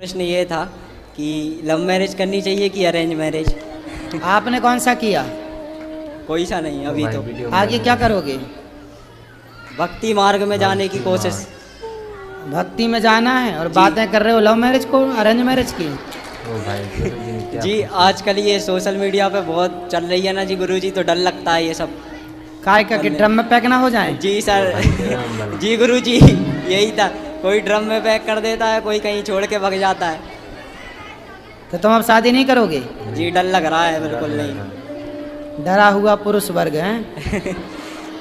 प्रश्न ये था कि लव मैरिज करनी चाहिए कि अरेंज मैरिज। आपने कौन सा किया? कोई सा नहीं अभी तो। आगे क्या करोगे? भक्ति मार्ग में जाने की कोशिश। भक्ति में जाना है और बातें कर रहे हो लव मैरिज को अरेंज मैरिज की। जी आजकल ये सोशल मीडिया पे बहुत चल रही है ना जी गुरुजी, तो डर लगता है ये सब। काय का कि ड्रम में पैक ना हो जाए? जी सर जी गुरुजी यही था, कोई ड्रम में पैक कर देता है, कोई कहीं छोड़ के भाग जाता है। तो तुम अब शादी नहीं करोगे? जी डर लग रहा है, बिल्कुल नहीं। डरा हुआ पुरुष वर्ग है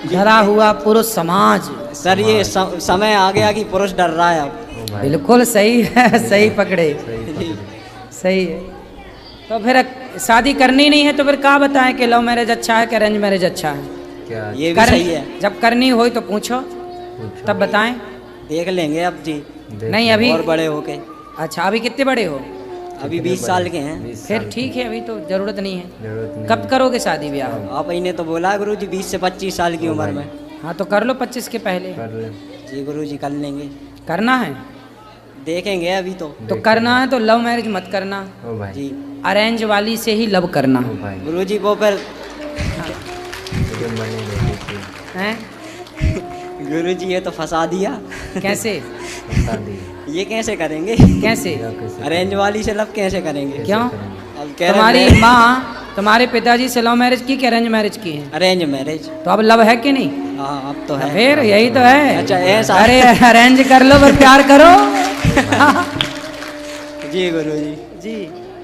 डरा हुआ पुरुष समाज। सर ये समय आ गया कि पुरुष डर रहा है अब। बिल्कुल सही है, सही पकड़े, सही है। तो फिर शादी करनी नहीं है तो फिर क्या बताएं कि लव मैरिज अच्छा है कि अरेंज मैरिज अच्छा है? ये भी सही है। जब करनी हो तो पूछो तब बताएं। देख लेंगे अब जी। नहीं अभी और बड़े होके। अच्छा अभी कितने बड़े हो? अभी 20 साल के हैं। फिर ठीक है, अभी तो जरूरत नहीं है। कब करोगे शादी ब्याह? आप ही ने तो बोला गुरुजी 20 से 25 साल की उम्र में। हाँ तो कर लो 25 के पहले। जी गुरुजी कर लेंगे। करना है देखेंगे अभी तो। करना है तो लव मैरिज मत करना जी, अरेंज वाली से ही लव करना गुरुजी वो फिर हैं। गुरुजी ये तो फंसा दिया। कैसे? ये कैसे करेंगे? कैसे? अरेंज वाली से लव कैसे करेंगे? क्यों? अब कह रहे तुम्हारी हैं माँ तुम्हारे पिताजी से लव मैरिज की कि अरेंज मैरिज की है? Arrange marriage. तो अब लव है कि नहीं? हाँ अब तो है। फिर यही तो है। अच्छा ऐसा। अरे अरेंज कर लो पर प्यार करो जी गुरुजी जी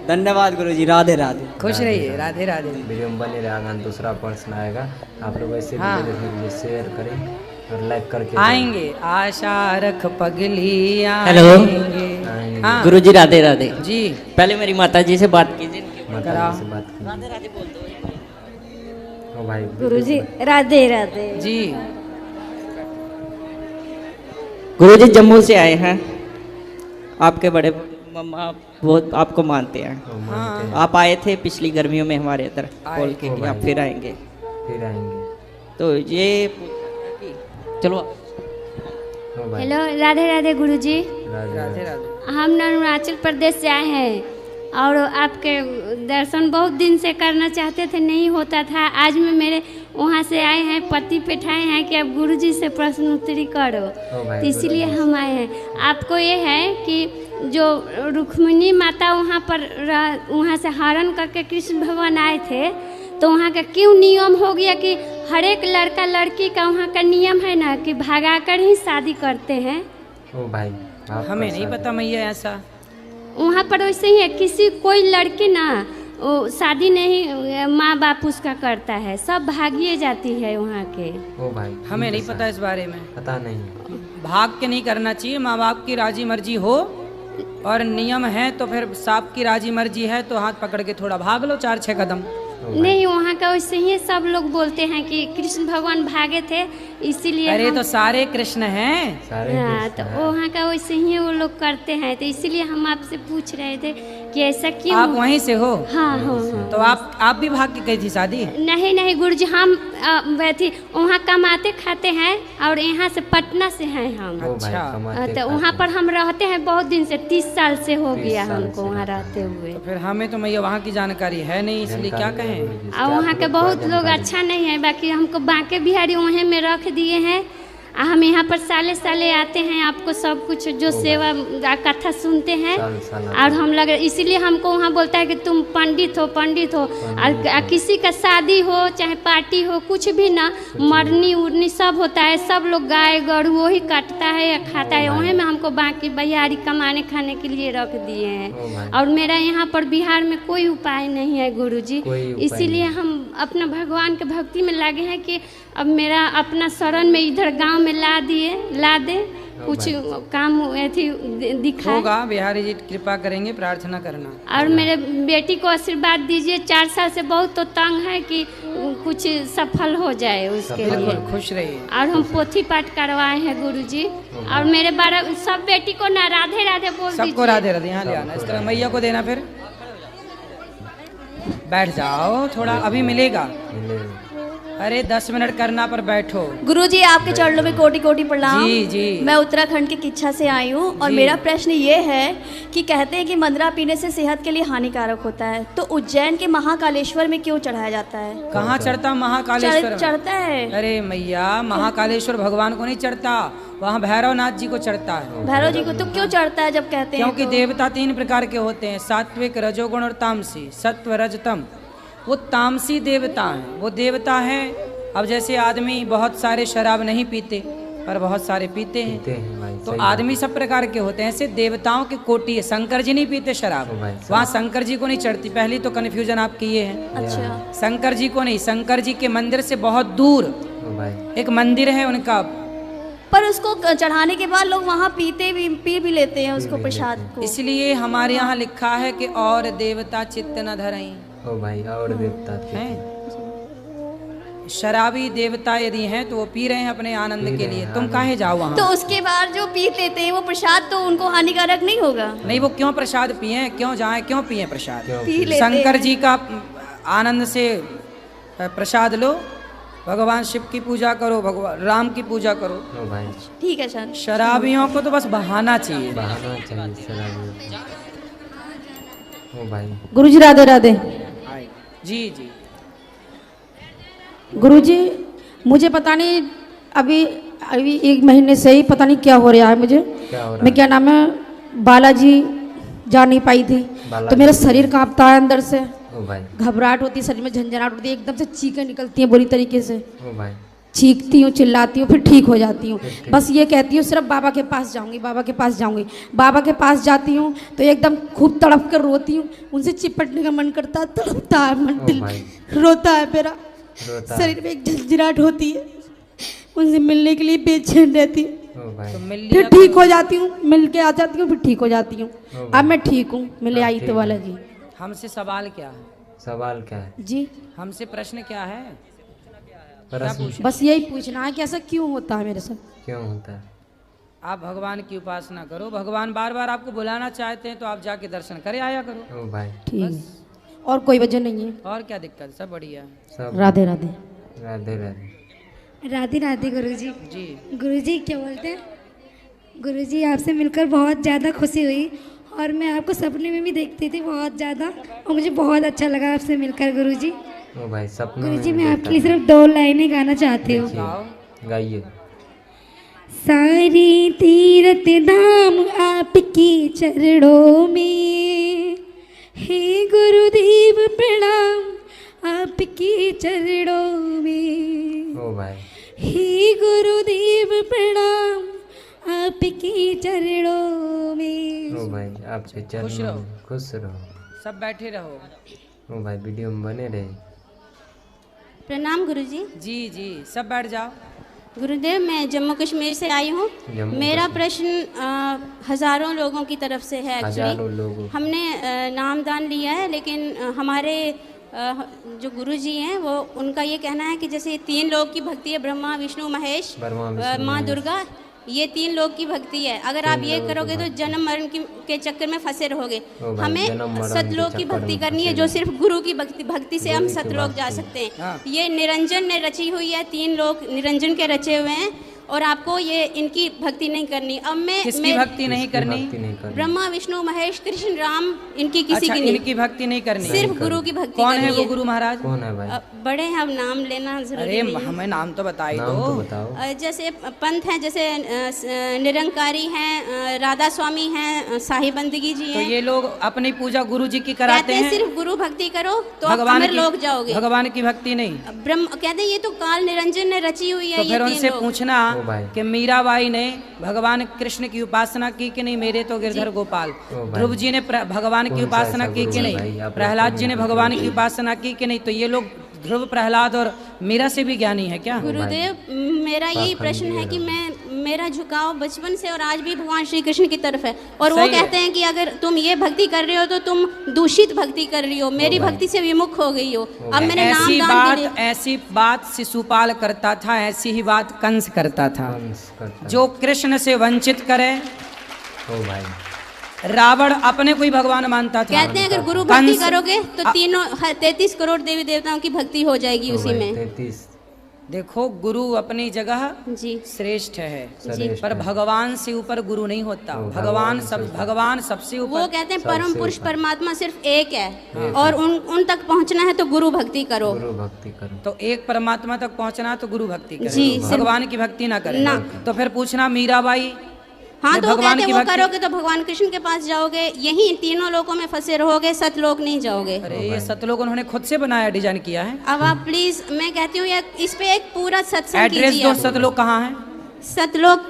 धन्यवाद गुरुजी, राधे राधे। खुश रहिए, राधे राधे। वीडियो में बने रहेगा, दूसरा प्रश्न आएगा। आप लोग ऐसे हाँ। वीडियो देखने के लिए शेयर करें और लाइक करके आएंगे आशा रख पगली हेलो। आएंगे। हाँ गुरुजी राधे राधे। जी पहले मेरी माता जी से बात कीजिए। माता जी से बात की। राधे राधे बोल दो। ओ भाई गुरुजी राधे राधे। जी गुरुजी जम्मू से आए हैं, आपके बड़े मम्मा बहुत आपको मानते हैं। मानते हैं। आप आए थे पिछली गर्मियों में हमारे इधर बोल के कि आप फिर आएंगे, फिर आएंगे। तो ये चलो। ओ भाई हेलो राधे राधे गुरुजी। राधे राधे राधे। राधे। हम अरुणाचल प्रदेश से आए हैं और आपके दर्शन बहुत दिन से करना चाहते थे, नहीं होता था। आज मैं मेरे वहाँ से आए हैं, पति बैठाए हैं कि अब गुरुजी से प्रश्न उत्तरी करो, भाई, तो इसीलिए हम आए हैं। आपको ये है कि जो रुक्मिणी माता वहाँ पर वहाँ से हरण करके कृष्ण भगवान आए थे, तो वहाँ का क्यों नियम हो गया कि हर एक लड़का लड़की का वहाँ का नियम है ना कि भागा कर ही शादी करते हैं। ओ भाई हमें नहीं पता मैया ऐसा। वहाँ पर वैसे ही है, किसी कोई लड़की ना वो शादी नहीं माँ बाप उसका करता है, सब भागिए जाती है वहाँ के। ओ भाई हमें नहीं पता इस बारे में। पता नहीं। भाग के नहीं करना चाहिए, माँ बाप की राजी मर्जी हो और नियम है तो फिर सांप की राजी मर्जी है तो हाथ पकड़ के थोड़ा भाग लो 4-6 कदम। नहीं वहाँ का वैसे ही सब लोग बोलते हैं कि कृष्ण भगवान भागे थे इसीलिए। अरे तो सारे कृष्ण हैं। सारे हाँ तो वहाँ का वैसे ही वो लोग करते हैं, तो इसीलिए हम आपसे पूछ रहे थे कि ऐसा क्यों। आप वहीं से हो? हाँ हाँ। तो आप भी भाग के गई थी शादी? नहीं नहीं गुरुजी, हम वैसे वहाँ कमाते खाते हैं और यहाँ से पटना से हैं हम। ओ भाई, अच्छा। कमाते तो वहाँ पर हम रहते हैं बहुत दिन से, 30 साल से हो 30 गया साल हमको से वहाँ रहते रहते हुए। तो फिर हमें तो मैया वहाँ की जानकारी है नहीं, इसलिए क्या कहें। और वहाँ के बहुत लोग अच्छा नहीं है, बाकी हमको बांके बिहारी वहीं में रख दिए हैं। हम यहाँ पर साले साले आते हैं, आपको सब कुछ जो सेवा कथा सुनते हैं। साल और हम लग इसीलिए हमको वहाँ बोलता है कि तुम पंडित हो। और किसी का शादी हो चाहे पार्टी हो कुछ भी ना, मरनी उड़नी सब होता है, सब लोग गाय गरू वही काटता है या खाता है, वहीं में हमको बाकी बिहारी कमाने खाने के लिए रख दिए हैं। और मेरा यहाँ पर बिहार में कोई उपाय नहीं है गुरुजी, इसीलिए हम अपना भगवान के भक्ति में लगे हैं कि अब मेरा अपना शरण में इधर गांव में ला दे कुछ काम ऐसी दिखाए। होगा, बिहारी जी कृपा करेंगे, प्रार्थना करना। और मेरे बेटी को आशीर्वाद दीजिए, 4 साल से बहुत तो तंग है कि कुछ सफल हो जाए उसके लिए। खुश रहिए। और हम पोथी पाठ करवाए हैं गुरुजी। और मेरे बारह सब बेटी को ना राधे राधे बोल दीजिए। सबको राधे राधे यहाँ ले आना, इस तरह मैया को देना। फिर बैठ जाओ थोड़ा, अभी मिलेगा। अरे 10 मिनट करना पर बैठो। गुरुजी आपके चरणों में कोटि कोटि प्रणाम। जी जी। मैं उत्तराखंड के किच्छा से आई हूँ और जी। मेरा प्रश्न ये है कि कहते हैं कि मंदरा पीने से सेहत के लिए हानिकारक होता है, तो उज्जैन के महाकालेश्वर में क्यों चढ़ाया जाता है? कहाँ चढ़ता महाकालेश्वर में? चढ़ता है। अरे मैया, महाकालेश्वर भगवान को नहीं चढ़ता, वहाँ भैरवनाथ जी को चढ़ता है। भैरव जी को तो क्यों चढ़ता है जब कहते हैं? क्योंकि तो? देवता 3 प्रकार के होते हैं, सात्विक, रजोगुण और तामसी। सत्व रजतम, वो तामसी देवता हैं, वो देवता हैं। अब जैसे आदमी बहुत सारे शराब नहीं पीते पर बहुत सारे पीते हैं, भाई, तो सही आदमी सब प्रकार के होते हैं। ऐसे देवताओं की कोटि है। शंकर जी नहीं पीते शराब, ओ भाई, सही। वहाँ शंकर जी को नहीं चढ़ती। पहली तो कन्फ्यूजन आपकी ये है। अच्छा। शंकर जी को नहीं, शंकर जी के मंदिर से बहुत दूर ओ भाई, एक मंदिर है उनका। पर उसको चढ़ाने के बाद लोग वहाँ पी भी लेते हैं उसको, प्रसाद को। इसलिए हमारे यहाँ लिखा है कि और देवता चित्त न धरई। ओ भाई, और देवता थे। हैं शराबी देवता यदि हैं तो वो पी रहे हैं अपने आनंद के लिए, तुम काहे जाओ वहाँ? तो उसके बाद जो पी लेते हैं वो प्रसाद तो उनको हानिकारक नहीं होगा? नहीं, वो क्यों प्रसाद पिए, क्यों जाए, क्यों पिए प्रसाद? पी लेते शंकर हैं। जी का आनंद से प्रसाद लो, भगवान शिव की पूजा करो, भगवान राम की पूजा करो। ओ भाई, ठीक है सर। शराबियों को तो बस बहाना चाहिए। बहाना चाहिए शराब। ओ भाई, गुरुजी राधे राधे। जी जी। गुरुजी मुझे पता नहीं, अभी 1 महीने से ही पता नहीं क्या हो रहा है मुझे। क्या हो रहा मैं क्या नाम है, बालाजी जा नहीं पाई थी, बालाजी। तो मेरा शरीर कांपता है अंदर से, ओ भाई, घबराहट होती है, शरीर में झंझनाहट होती है, एकदम से चीखें निकलती हैं बुरी तरीके से। ओ भाई, चीखती हूँ, चिल्लाती हूँ, फिर ठीक हो जाती हूँ। बस ये कहती हूँ सिर्फ बाबा के पास जाऊँगी, बाबा के पास जाऊँगी। बाबा के पास जाती हूँ तो एकदम खूब तड़प कर रोती हूँ, उनसे चिपटने का मन करता है, तड़पता है मन, दिल भाई। रोता है मेरा, रोता है। शरीर में एक झंझनाहट होती है, उनसे मिलने के लिए बेचैन रहती हूँ। ओ भाई, तो मिल फिर लिया ठीक हो जाती हूँ, मिल के आ जाती हूँ, फिर ठीक हो जाती हूँ। ओ अब मैं ठीक हूँ, मिले आई ठीक तो है। वाला जी। हमसे सवाल क्या है? सवाल क्या है? जी हमसे प्रश्न क्या है? प्रश्न बस यही पूछना है कि ऐसा क्यों होता है मेरे साथ। क्यों होता है? आप भगवान की उपासना करो, भगवान बार बार आपको बुलाना चाहते हैं तो आप जाके दर्शन करे आया करो। ओ भाई, ठीक है, और कोई वजह नहीं है। और क्या दिक्कत, सब बढ़िया है। सब राधे राधे। राधे राधे। राधे राधे गुरुजी। जी। गुरुजी क्या बोलते हैं, गुरुजी आपसे मिलकर बहुत ज़्यादा खुशी हुई और मैं आपको सपने में भी देखती थी बहुत ज़्यादा, और मुझे बहुत अच्छा लगा आपसे मिलकर गुरुजी। ओ भाई, सपनों में गुरुजी मैं देखा आपके लिए सिर्फ 2 लाइनें गाना चाहती हूँ। देखिए, गाइए। सारी तीरथ धाम आपकी चरणों में, हे गुरुदेव प्रणाम आपकी चरणों में, ओ भाई, हे गुरुदेव प्रणाम आपकी चरणों में। ओ भाई, आपके चरणों में खुश रहो। सब बैठे रहो। ओ भाई, वीडियो में बने रहे। प्रणाम गुरुजी। जी जी, सब बैठ जाओ। गुरुदेव मैं जम्मू कश्मीर से आई हूँ। जम्मू मेरा प्रश्न हज़ारों लोगों की तरफ से है। हजारों एक्चुअली लोगों। हमने नामदान लिया है, लेकिन हमारे जो गुरुजी हैं वो उनका ये कहना है कि जैसे 3 लोग की भक्ति है, ब्रह्मा विष्णु महेश, ब्रह्मा, विष्णु, माँ महेश। दुर्गा, ये 3 लोग की भक्ति है। अगर आप ये करोगे तो जन्म मरण के चक्कर में फंसे रहोगे। ओ भाई, हमें जन्म मरण के सतलोक की चक्कर भक्ति में करनी है, फंसे जो रहो। सिर्फ गुरु की भक्ति से हम गुरु की सतलोक जा भक्ति। सकते हैं। हाँ। ये निरंजन ने रची हुई है, 3 लोग निरंजन के रचे हुए हैं, और आपको ये इनकी भक्ति नहीं करनी। अब किसकी भक्ति नहीं करनी? भक्ति नहीं करनी। ब्रह्मा विष्णु महेश कृष्ण राम, इनकी किसी अच्छा, की नहीं, इनकी भक्ति नहीं करनी। सिर्फ गुरु की भक्ति कौन करनी है वो गुरु महाराज? कौन है भाई? बड़े हैं, अब नाम लेना जरूरी अरे नहीं है। हमें नाम तो बताई नाम तो दो। बताओ। जैसे पंथ हैं, जैसे निरंकारी हैं, राधा स्वामी हैं, साहिब बंदगी जी तो हैं। ये लोग अपनी पूजा गुरु जी की कराते कहते हैं हैं, सिर्फ गुरु भक्ति करो तो आप अमर लोग जाओगे। भगवान की भक्ति नहीं। ब्रह्म कहते हैं ये तो काल निरंजन ने रची हुई है। तो ये फिर 3 उनसे लोग। पूछना ओ भाई। कि मीराबाई ने भगवान कृष्ण की उपासना की कि नहीं? मेरे तो गिरधर गोपाल। ओ भाई। ध्रुव जी ने भगवान की कौन सा उपासना ऐसा की गुरु कि है नहीं? भाई? आप प्रहलाद लोग जी ने तो भगवान नहीं की उपासना की कि नहीं? तो ये लोग ध्रुव, प्रहलाद और मीरा से भी ज्ञानी है क्या? गुरुदेव मेरा यही पाखंडी प्रश्न है है कि मेरा झुकाव बचपन से और आज भी भगवान श्री कृष्ण की तरफ है, और वो सही है। कहते हैं कि अगर तुम ये भक्ति कर रहे हो तो तुम दूषित भक्ति कर रही हो, मेरी भाई। भक्ति से विमुख हो गई हो। अब मैंने नाम ऐसी बात शिशुपाल करता था, ऐसी ही बात कंस करता था। हंस करता। जो कृष्ण से वंचित करे, ओ भाई, रावण अपने को ही भगवान मानता था। कहते हैं अगर गुरु भक्ति कंस- करोगे तो 33 करोड़ देवी देवताओं की भक्ति हो जाएगी ओ उसी भाई, में। 33 देखो गुरु अपनी जगह जी श्रेष्ठ है, श्रेष्ठ पर है। भगवान से ऊपर गुरु नहीं होता। वो भगवान सबसे वो ऊपर। कहते हैं परम सबसे पुरुष ऊपर। परमात्मा सिर्फ एक है और उन तक पहुंचना है तो गुरु भक्ति करो। गुरु भक्ति करो। तो एक परमात्मा तक पहुंचना तो गुरु भक्ति करें, जी, सिर्फ- भगवान की भक्ति ना करें। ना। तो फिर पूछना मीराबाई हाँ ने तो वो भगवान कहते की हैं वो भक्ति- करोगे तो भगवान कृष्ण के पास जाओगे, यही तीनों लोकों में फंसे रहोगे, सतलोक नहीं जाओगे। अरे ये सतलोक उन्होंने खुद से बनाया, डिजाइन किया है। अब आप प्लीज, मैं कहती हूँ इस पे एक पूरा सत्संग एड्रेस कीजिए दो, आप। सतलोक कहाँ है? सतलोक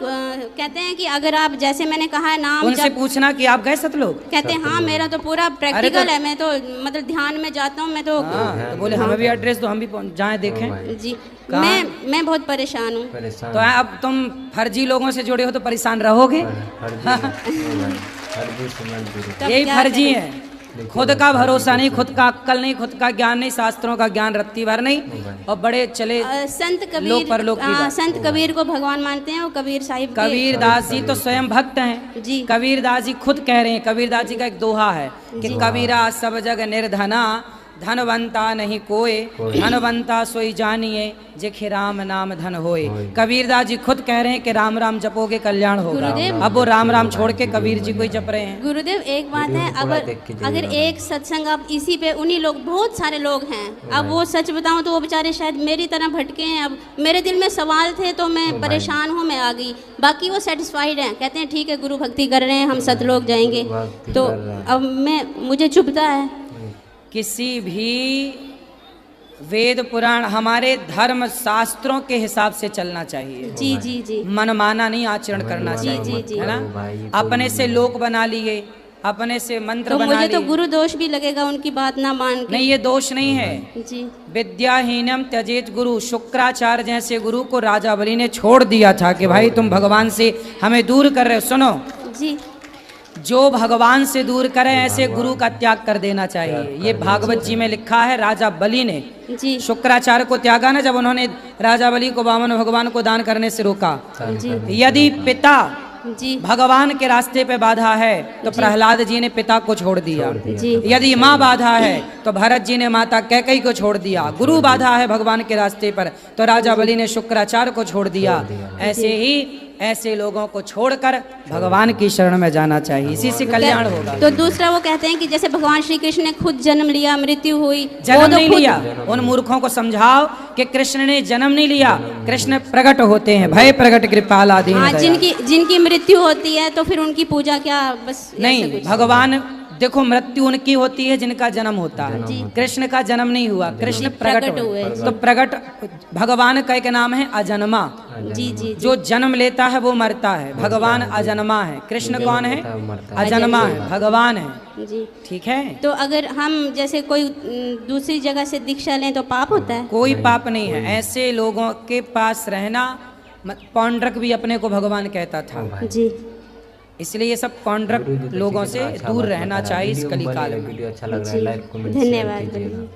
कहते हैं कि अगर आप, जैसे मैंने कहा है नाम उनसे जब पूछना कि आप गए सतलोक? कहते हैं हाँ मेरा तो पूरा प्रैक्टिकल तो- है, मैं तो मतलब ध्यान में जाता हूँ मैं तो। हाँ, तो बोले हमें भी एड्रेस दो, हम भी जाएं देखें। जी कहाँ? मैं बहुत परेशान हूँ। परेशान। तो अब तुम फर्जी लोगों से जुड़े हो तो परेशान रहोगे। फर्जी से मत जुड़ो। तब यही क्या फर्जी करें? है, खुद का भरोसा नहीं, खुद का अक्ल नहीं, खुद का ज्ञान नहीं, शास्त्रों का ज्ञान रत्ती भर नहीं, और बड़े चले संत लोक कबीर, परलोक की बात। संत कबीर को भगवान मानते हैं, वो कबीर साहिब के- कबीर दास जी तो स्वयं भक्त हैं। जी। कबीर दास जी खुद कह रहे हैं, कबीर दास जी का एक दोहा है कि कबीरा सब जग निर्धना, धनवंता नहीं कोय, धनवंता सोई जानिए, जेखे राम नाम धन होए। कबीर दास जी खुद कह रहे हैं कि राम राम जपोगे कल्याण होगा। गुरुदेव- अब वो राम राम छोड़ के कबीर जी को ही जप रहे हैं। गुरुदेव एक बात है, अगर एक सत्संग आप इसी पे, उन्हीं लोग, बहुत सारे लोग हैं, अब वो सच बताऊं तो वो बेचारे शायद मेरी तरह भटके हैं। अब मेरे दिल में सवाल थे तो मैं परेशान हूँ, मैं आ गई। बाकी वो सेटिस्फाइड हैं, कहते हैं ठीक है गुरु भक्ति कर रहे हैं, हम सतलोक जाएंगे। भक्ति तो कर रहे हैं। अब मुझे चुभता है। किसी भी वेद पुराण, हमारे धर्म शास्त्रों के हिसाब से चलना चाहिए। जी जी जी मनमाना नहीं आचरण करना चाहिए, जी, जी। है ना? भाई, अपने से लोक बना लिए, अपने से मंत्र तो बना मुझे तो लिए। गुरु दोष भी लगेगा उनकी बात ना मान के। नहीं, ये दोष नहीं है। जी विद्याहीनम त्यजेत गुरु, शुक्राचार्य जैसे गुरु को राजा बलि ने छोड़ दिया था कि भाई तुम भगवान से हमें दूर कर रहे हो। सुनो, जी जो भगवान से दूर करे ऐसे गुरु का त्याग कर देना चाहिए। ये भागवत जी में लिखा है, राजा बलि ने जी शुक्राचार्य को त्यागा ना, जब उन्होंने राजा बलि को वामन भगवान को दान करने से रोका। यदि पिता जी भगवान के रास्ते पे बाधा है तो प्रहलाद जी ने पिता को छोड़ दिया। जी यदि माँ बाधा है तो भरत जी ने माता कैकेयी को छोड़ दिया। गुरु बाधा है भगवान के रास्ते पर तो राजा बलि ने शुक्राचार्य को छोड़ दिया। ऐसे ही ऐसे लोगों को छोड़कर भगवान की शरण में जाना चाहिए, इसी से कल्याण होगा। तो दूसरा वो कहते हैं कि जैसे भगवान श्री कृष्ण ने खुद जन्म लिया, मृत्यु हुई, वो जन्म तो नहीं खुद- लिया। उन मूर्खों को समझाओ कि कृष्ण ने जन्म नहीं लिया, कृष्ण प्रकट होते हैं, भय प्रकट कृपाला दीन हाँ, दयाल। जिनकी मृत्यु होती है तो फिर उनकी पूजा क्या, बस ऐसे नहीं, कुछ। भगवान देखो, मृत्यु उनकी होती है जिनका जन्म होता है। कृष्ण का जन्म नहीं हुआ, कृष्ण प्रकट हुए। तो प्रकट भगवान का एक नाम है अजन्मा। जी जी जो जन्म लेता है वो मरता है, भगवान अजन्मा है। कृष्ण कौन है? अजन्मा है, भगवान है। जी। ठीक है, तो अगर हम जैसे कोई दूसरी जगह से दीक्षा लें तो पाप होता है? कोई पाप नहीं है। ऐसे लोगों के पास रहना, पौंड्रक भी अपने को भगवान कहता था, जी इसलिए ये सब पौंड्रक लोगों से दूर रहना चाहिए इस कली काल में। वीडियो अच्छा लग रहा है, लाइक कमेंट धन्यवाद।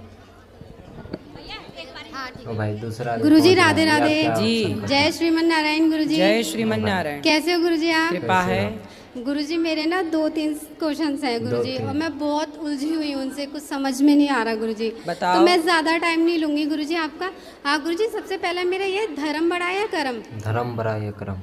ओ भाई दूसरा गुरुजी राधे राधे। जी जय श्रीमन नारायण गुरुजी। जय श्रीमन नारायण। कैसे हो गुरुजी आप? कृपा है। गुरुजी मेरे ना 2-3 क्वेश्चंस हैं गुरुजी, और मैं बहुत उलझी हुई हूँ उनसे, कुछ समझ में नहीं आ रहा गुरुजी। बताओ। तो मैं ज़्यादा टाइम नहीं लूँगी गुरुजी आपका। गुरुजी सबसे पहले मेरा ये धर्म बड़ा है या कर्म? धर्म बड़ा या कर्म?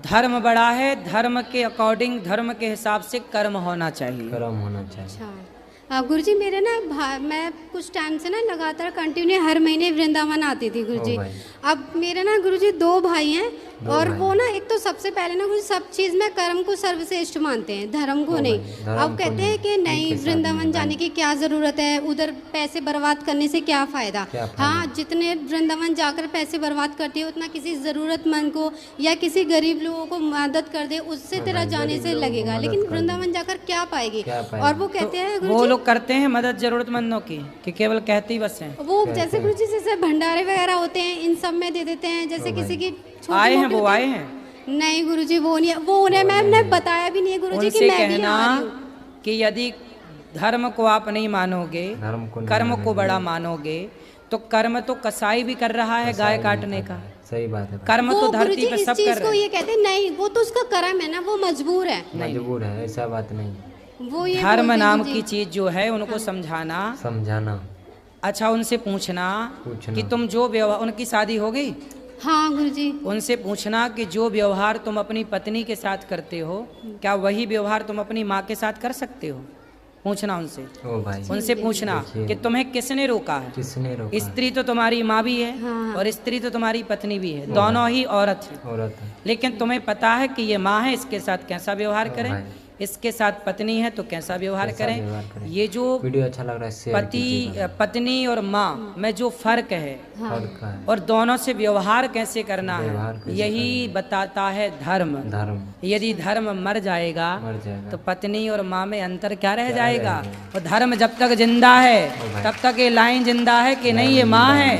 धर्म बड़ा है, धर्म के अकॉर्डिंग, धर्म के हिसाब से कर्म होना चाहिए। कर्म होना चाहिए। अच्छा गुरुजी मेरे ना मैं कुछ टाइम से ना लगातार कंटिन्यू हर महीने वृंदावन आती थी गुरुजी। भाई। अब मेरे ना गुरुजी 2 भाई हैं, और वो ना एक तो सबसे पहले ना गुरुजी सब चीज़ में कर्म को सर्वश्रेष्ठ मानते हैं, धर्म को नहीं। धर्म अब को कहते हैं कि नहीं, वृंदावन जाने की क्या ज़रूरत है, उधर पैसे बर्बाद करने से क्या फ़ायदा। हाँ, जितने वृंदावन जाकर पैसे बर्बाद करती है उतना किसी ज़रूरतमंद को या किसी गरीब लोगों को मदद कर दे, उससे तेरा जाने से लगेगा, लेकिन वृंदावन जाकर क्या पाएगी। और वो कहते हैं वो गुरुजी, लोग करते हैं मदद जरूरतमंदों की कि केवल कहते ही बस हैं। वो जैसे गुरुजी जैसे भंडारे वगैरह होते हैं इन सब में दे देते हैं, जैसे किसी की आए हैं, छोटी-मोटी वो आए हैं। नहीं गुरुजी वो नहीं, वो उन्हें मैंने बताया भी नहीं है गुरुजी कि उनसे मैं भी कहना आ रही हूँ। कि यदि धर्म को आप नहीं मानोगे, धर्म को नहीं कर्म को मानोगे। बड़ा मानोगे, तो कर्म तो कसाई भी कर रहा है, गाय काटने का। सही बात है। कर्म वो तो गुरुजी धरती पे इस सब चीज कर को रहे ये कहते हैं, नहीं वो तो उसका कर्म है ना, वो मजबूर है। मजबूर है, ऐसा बात नहीं। वो ये हैं। धर्म बोलते हैं नाम गुरुजी। की चीज जो है उनको समझाना, समझाना अच्छा उनसे पूछना कि तुम जो व्यवहार, उनकी शादी हो गई? हाँ गुरुजी। उनसे पूछना कि जो व्यवहार तुम अपनी पत्नी के साथ करते हो, क्या वही व्यवहार तुम अपनी माँ के साथ कर सकते हो? पूछना उनसे। ओ भाई, उनसे पूछना कि तुम्हें किसने रोका है? किसने रोका? स्त्री तो तुम्हारी माँ भी है और स्त्री तो तुम्हारी पत्नी भी है, दोनों ही औरत है। औरत है। लेकिन तुम्हें पता है कि ये माँ है, इसके साथ कैसा व्यवहार करें, इसके साथ पत्नी है तो कैसा व्यवहार करें। ये जो वीडियो अच्छा लग रहा है शेयर पति पत्नी और माँ में जो फर्क है है। और दोनों से व्यवहार कैसे करना है, यही बताता है धर्म। यदि धर्म मर जाएगा तो पत्नी और माँ में अंतर क्या रह जाएगा? और धर्म जब तक जिंदा है तब तक ये लाइन जिंदा है कि नहीं ये माँ है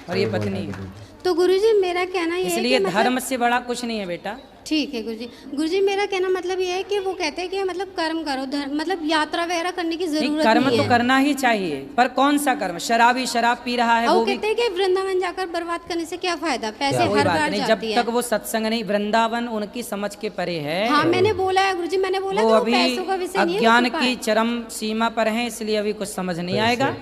और ये पत्नी है। तो गुरुजी मेरा कहना ये है इसलिए कि धर्म से बड़ा कुछ नहीं है बेटा। ठीक है गुरुजी। गुरुजी मेरा कहना मतलब ये है कि वो कहते हैं कि मतलब कर्म करो, मतलब यात्रा वगैरह करने की जरूरत नहीं, कर्म तो करना ही चाहिए, पर कौन सा कर्म? शराबी शराब पी रहा है वो कहते हैं कि वृंदावन जाकर बर्बाद करने से क्या फायदा, पैसे हर बार नहीं, जब तक वो सत्संग नहीं, वृंदावन उनकी समझ के परे है। हाँ मैंने बोला है गुरुजी, मैंने बोला वो अभी अज्ञान की चरम सीमा पर है, इसलिए अभी कुछ समझ नहीं आएगा।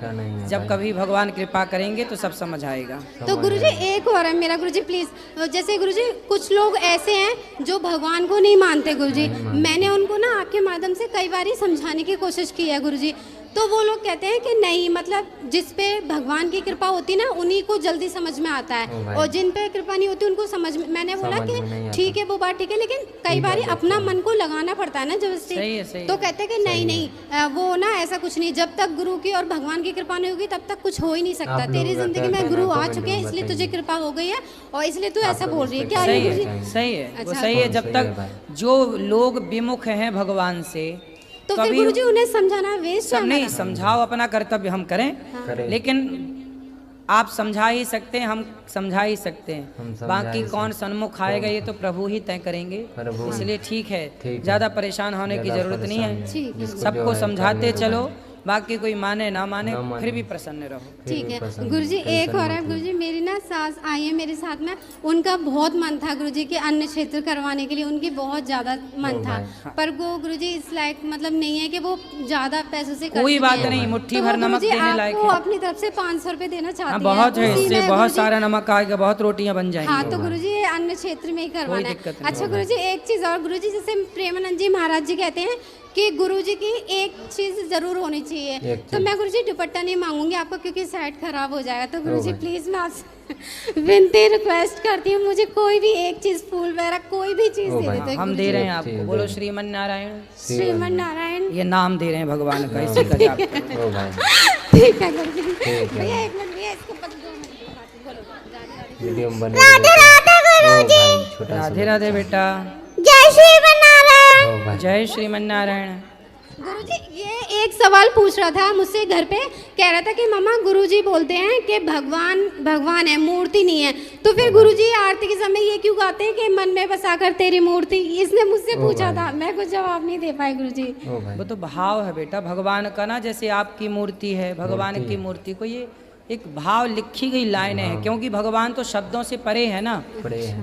जब कभी भगवान कृपा करेंगे तो सब समझ आएगा। तो गुरुजी एक और है मेरा गुरुजी प्लीज, जैसे गुरुजी कुछ लोग ऐसे हैं जो भगवान को नहीं मानते गुरुजी, मैंने उनको ना आपके माध्यम से कई बार समझाने की कोशिश की है गुरुजी, तो वो लोग कहते हैं कि नहीं, मतलब जिस पे भगवान की कृपा होती ना उन्हीं को जल्दी समझ में आता है और जिन पे कृपा नहीं होती उनको समझ में। मैंने बोला कि ठीक है वो बात ठीक है, लेकिन कई बार अपना मन को लगाना पड़ता है ना जबरदस्ती। तो कहते हैं कि नहीं नहीं वो ना ऐसा कुछ नहीं, जब तक गुरु की और भगवान की कृपा नहीं होगी तब तक कुछ हो ही नहीं सकता। तेरी जिंदगी में गुरु आ चुके हैं इसलिए तुझे कृपा हो गई है और इसलिए तू ऐसा बोल रही है। क्या सही है, वो सही है। जब तक जो लोग विमुख हैं भगवान से तो फिर गुरुजी उन्हें समझाना वेस्ट सब नहीं, समझाओ, अपना कर्तव्य हम करें। लेकिन आप समझा ही सकते हैं, हम समझा ही सकते हैं, बाकी कौन सन्मुख आएगा ये तो प्रभु ही तय करेंगे। इसलिए ठीक है, ज्यादा परेशान होने की जरूरत नहीं है, सबको समझाते चलो, बाकी कोई माने ना माने फिर भी प्रसन्न रहो। ठीक है गुरुजी। एक और है गुरुजी, मेरी ना सास आई है मेरे साथ में, उनका बहुत मन था गुरुजी कि अन्न क्षेत्र करवाने के लिए, उनकी बहुत ज्यादा मन था, पर वो गुरुजी इस लायक मतलब नहीं है कि वो ज्यादा पैसों से कोई बात नहीं, मुट्ठी भर नमक देने लायक है। वो अपनी तरफ से 500 रुपए देना चाहती है। बहुत है, इससे बहुत सारा नमक आएगा, बहुत रोटियां बन जाएंगी। हाँ तो गुरुजी ये अन्न क्षेत्र में ही करवाना है। अच्छा गुरुजी एक चीज और गुरुजी, जैसे प्रेमानंद जी महाराज जी कहते हैं कि गुरुजी की एक चीज जरूर होनी चाहिए, तो मैं गुरुजी दुपट्टा नहीं मांगूंगी आपको क्योंकि सेट खराब हो जाएगा। तो गुरुजी प्लीज मैं आपसे विनती रिक्वेस्ट करती हूँ, मुझे कोई भी एक चीज फूल वगैरह कोई भी चीज दे देते। हम दे रहे हैं आपको, बोलो श्रीमन नारायण। श्रीमन नारायण ये नाम दे रहे हैं भगवान का, इसी का जाप करो। ठीक है गुरुजी। भैया एक मिनट, भैया इसको 2 मिनट वीडियो बन। राधे राधे बेटा। जय श्रीमन नारायण। जय श्रीमन नारायण। गुरुजी ये एक सवाल पूछ रहा था मुझसे घर पे, कह रहा था कि मामा गुरुजी बोलते हैं कि भगवान है, मूर्ति नहीं है, तो फिर गुरुजी आरती के समय ये क्यों गाते हैं कि मन में बसाकर तेरी मूर्ति? इसने मुझसे पूछा था, मैं कुछ जवाब नहीं दे पाई गुरुजी। वो तो भाव है बेटा भगवान का ना, जैसे आपकी मूर्ति है, भगवान की मूर्ति को ये एक भाव लिखी गई लाइनें हैं, क्योंकि भगवान तो शब्दों से परे है ना,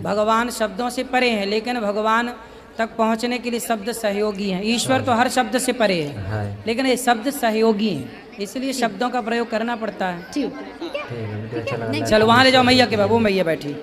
भगवान शब्दों से परे है, लेकिन भगवान तक पहुंचने के लिए शब्द सहयोगी हैं। ईश्वर तो हर शब्द से परे है, लेकिन ये शब्द सहयोगी हैं, इसलिए शब्दों का प्रयोग करना पड़ता है। ठीक है चलो वहाँ ले जाओ मैया के, वो मैया बैठी।